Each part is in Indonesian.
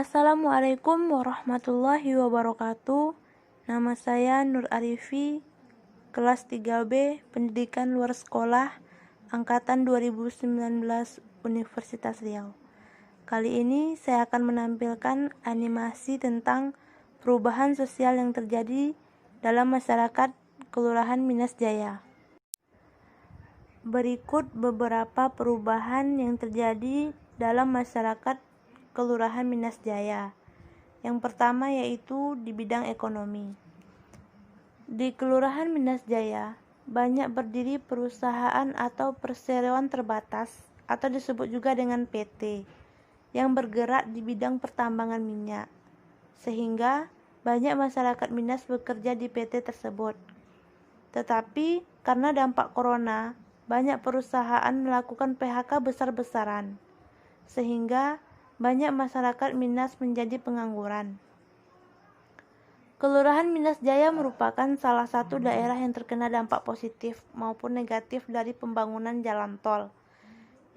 Assalamualaikum warahmatullahi wabarakatuh. Nama saya Nur Arifi, kelas 3B, Pendidikan Luar Sekolah, Angkatan 2019, Universitas Riau. Kali ini saya akan menampilkan animasi tentang perubahan sosial yang terjadi dalam masyarakat Kelurahan Minas Jaya. Berikut beberapa perubahan yang terjadi dalam masyarakat Kelurahan Minas Jaya. Yang pertama yaitu di bidang ekonomi. Di Kelurahan Minas Jaya, banyak berdiri perusahaan atau perseroan terbatas atau disebut juga dengan PT yang bergerak di bidang pertambangan minyak. Sehingga banyak masyarakat Minas bekerja di PT tersebut. Tetapi karena dampak corona, banyak perusahaan melakukan PHK besar-besaran, sehingga banyak masyarakat Minas menjadi pengangguran. Kelurahan Minas Jaya merupakan salah satu daerah yang terkena dampak positif maupun negatif dari pembangunan jalan tol,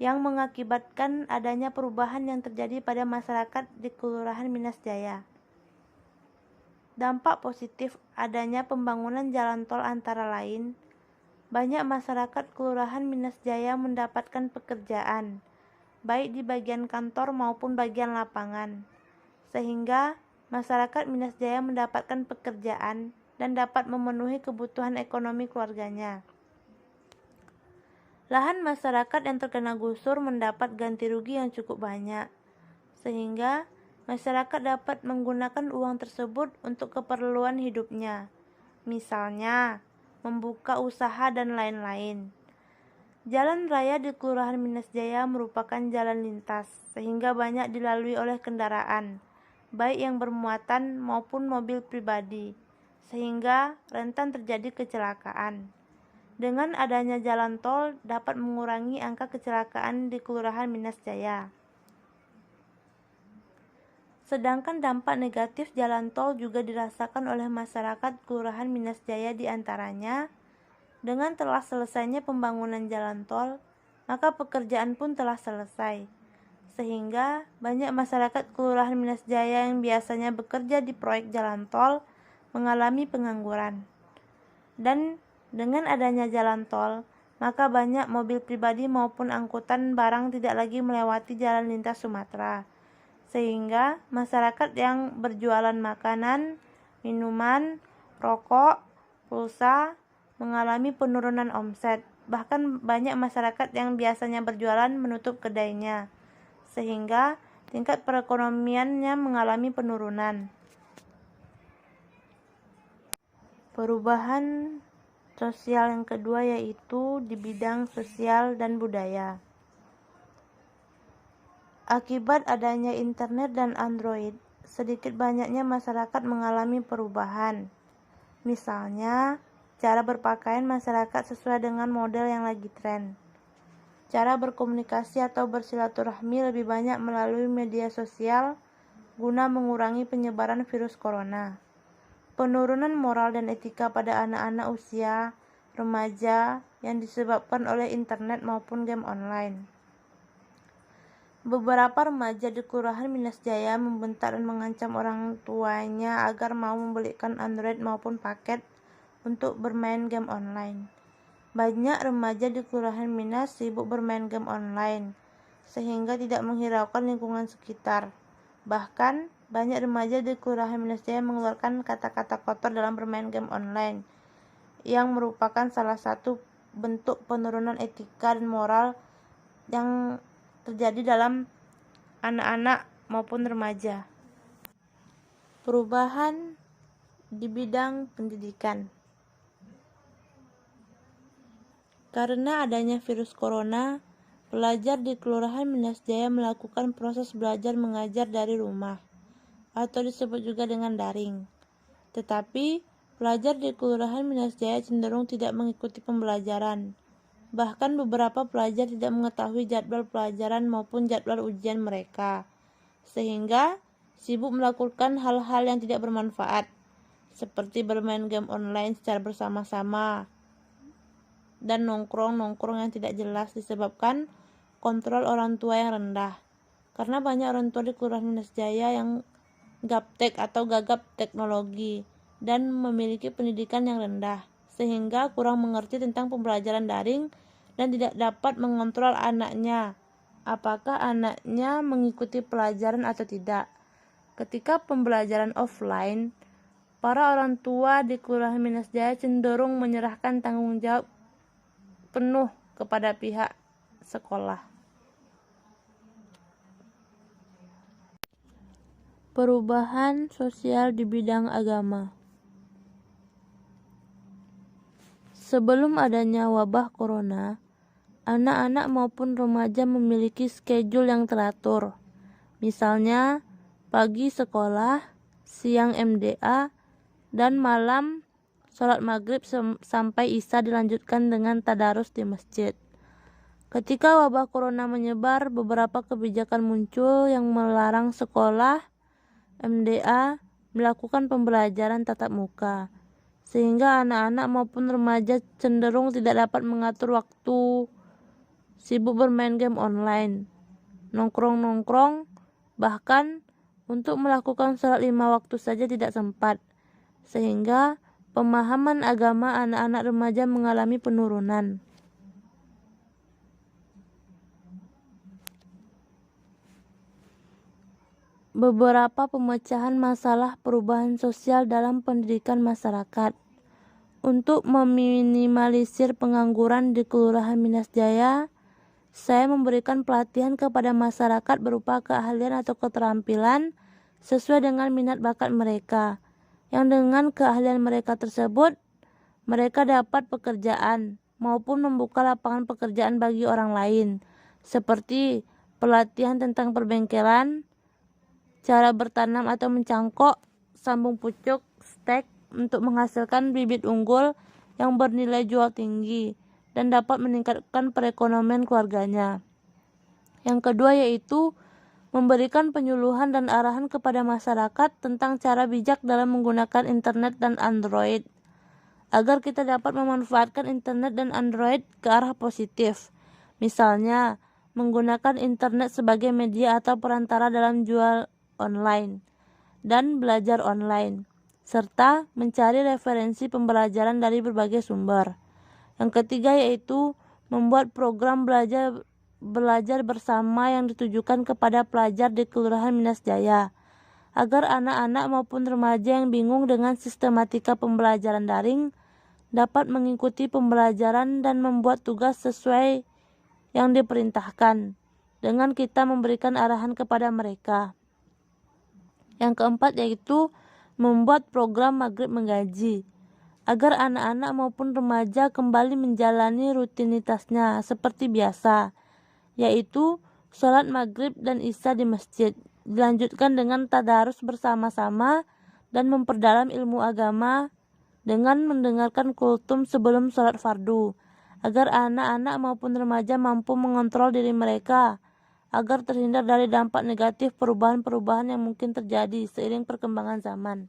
yang mengakibatkan adanya perubahan yang terjadi pada masyarakat di Kelurahan Minas Jaya. Dampak positif adanya pembangunan jalan tol antara lain, banyak masyarakat Kelurahan Minas Jaya mendapatkan pekerjaan, baik di bagian kantor maupun bagian lapangan, sehingga masyarakat Minas Jaya mendapatkan pekerjaan dan dapat memenuhi kebutuhan ekonomi keluarganya. Lahan masyarakat yang terkena gusur mendapat ganti rugi yang cukup banyak, sehingga masyarakat dapat menggunakan uang tersebut untuk keperluan hidupnya, misalnya membuka usaha dan lain-lain. Jalan raya di Kelurahan Minas Jaya merupakan jalan lintas, sehingga banyak dilalui oleh kendaraan, baik yang bermuatan maupun mobil pribadi, sehingga rentan terjadi kecelakaan. Dengan adanya jalan tol dapat mengurangi angka kecelakaan di Kelurahan Minas Jaya. Sedangkan dampak negatif jalan tol juga dirasakan oleh masyarakat Kelurahan Minas Jaya, diantaranya dengan telah selesainya pembangunan jalan tol, maka pekerjaan pun telah selesai, sehingga banyak masyarakat Kelurahan Minas Jaya yang biasanya bekerja di proyek jalan tol mengalami pengangguran. Dan dengan adanya jalan tol, maka banyak mobil pribadi maupun angkutan barang tidak lagi melewati jalan lintas Sumatera, sehingga masyarakat yang berjualan makanan, minuman, rokok, pulsa mengalami penurunan omset. Bahkan banyak masyarakat yang biasanya berjualan menutup kedainya, sehingga tingkat perekonomiannya mengalami penurunan. Perubahan sosial yang kedua yaitu di bidang sosial dan budaya. Akibat adanya internet dan Android, sedikit banyaknya masyarakat mengalami perubahan. Misalnya, cara berpakaian masyarakat sesuai dengan model yang lagi tren. Cara berkomunikasi atau bersilaturahmi lebih banyak melalui media sosial guna mengurangi penyebaran virus corona. Penurunan moral dan etika pada anak-anak usia remaja yang disebabkan oleh internet maupun game online. Beberapa remaja di Kelurahan Minas Jaya membentak dan mengancam orang tuanya agar mau membelikan Android maupun paket untuk bermain game online. Banyak remaja di Kelurahan Minas sibuk bermain game online, sehingga tidak menghiraukan lingkungan sekitar. Bahkan, banyak remaja di Kelurahan Minas Jaya mengeluarkan kata-kata kotor dalam bermain game online, yang merupakan salah satu bentuk penurunan etika dan moral yang terjadi dalam anak-anak maupun remaja. Perubahan di bidang pendidikan. Karena adanya virus corona, pelajar di Kelurahan Minas Jaya melakukan proses belajar mengajar dari rumah, atau disebut juga dengan daring. Tetapi, pelajar di Kelurahan Minas Jaya cenderung tidak mengikuti pembelajaran. Bahkan beberapa pelajar tidak mengetahui jadwal pelajaran maupun jadwal ujian mereka, sehingga sibuk melakukan hal-hal yang tidak bermanfaat, seperti bermain game online secara bersama-sama dan nongkrong yang tidak jelas disebabkan kontrol orang tua yang rendah. karena banyak orang tua di Kelurahan Minas Jaya yang gaptek atau gagap teknologi dan memiliki pendidikan yang rendah, sehingga kurang mengerti tentang pembelajaran daring dan tidak dapat mengontrol anaknya, apakah anaknya mengikuti pelajaran atau tidak. Ketika pembelajaran offline, para orang tua di Kelurahan Minas Jaya cenderung menyerahkan tanggung jawab penuh kepada pihak sekolah. Perubahan sosial di bidang agama. Sebelum adanya wabah corona, anak-anak maupun remaja memiliki schedule yang teratur. Misalnya, pagi sekolah, siang MDA, dan malam sholat maghrib sampai isya dilanjutkan dengan tadarus di masjid. Ketika wabah corona menyebar, beberapa kebijakan muncul yang melarang sekolah MDA melakukan pembelajaran tatap muka, sehingga anak-anak maupun remaja cenderung tidak dapat mengatur waktu, sibuk bermain game online, nongkrong-nongkrong, bahkan untuk melakukan sholat 5 waktu saja tidak sempat, sehingga pemahaman agama anak-anak remaja mengalami penurunan. Beberapa pemecahan masalah perubahan sosial dalam pendidikan masyarakat. Untuk meminimalisir pengangguran di Kelurahan Minas Jaya, saya memberikan pelatihan kepada masyarakat berupa keahlian atau keterampilan sesuai dengan minat bakat mereka, yang dengan keahlian mereka tersebut, mereka dapat pekerjaan maupun membuka lapangan pekerjaan bagi orang lain, seperti pelatihan tentang perbengkelan, cara bertanam atau mencangkok, sambung pucuk, stek untuk menghasilkan bibit unggul yang bernilai jual tinggi dan dapat meningkatkan perekonomian keluarganya. Yang kedua yaitu memberikan penyuluhan dan arahan kepada masyarakat tentang cara bijak dalam menggunakan internet dan Android, agar kita dapat memanfaatkan internet dan Android ke arah positif. Misalnya, menggunakan internet sebagai media atau perantara dalam jual online dan belajar online, serta mencari referensi pembelajaran dari berbagai sumber. Yang ketiga yaitu membuat program belajar bersama yang ditujukan kepada pelajar di Kelurahan Minas Jaya, agar anak-anak maupun remaja yang bingung dengan sistematika pembelajaran daring dapat mengikuti pembelajaran dan membuat tugas sesuai yang diperintahkan, dengan kita memberikan arahan kepada mereka. Yang keempat yaitu membuat program maghrib mengaji, agar anak-anak maupun remaja kembali menjalani rutinitasnya seperti biasa, yaitu sholat maghrib dan isya di masjid, dilanjutkan dengan tadarus bersama-sama dan memperdalam ilmu agama dengan mendengarkan kultum sebelum sholat fardu, agar anak-anak maupun remaja mampu mengontrol diri mereka, agar terhindar dari dampak negatif perubahan-perubahan yang mungkin terjadi seiring perkembangan zaman.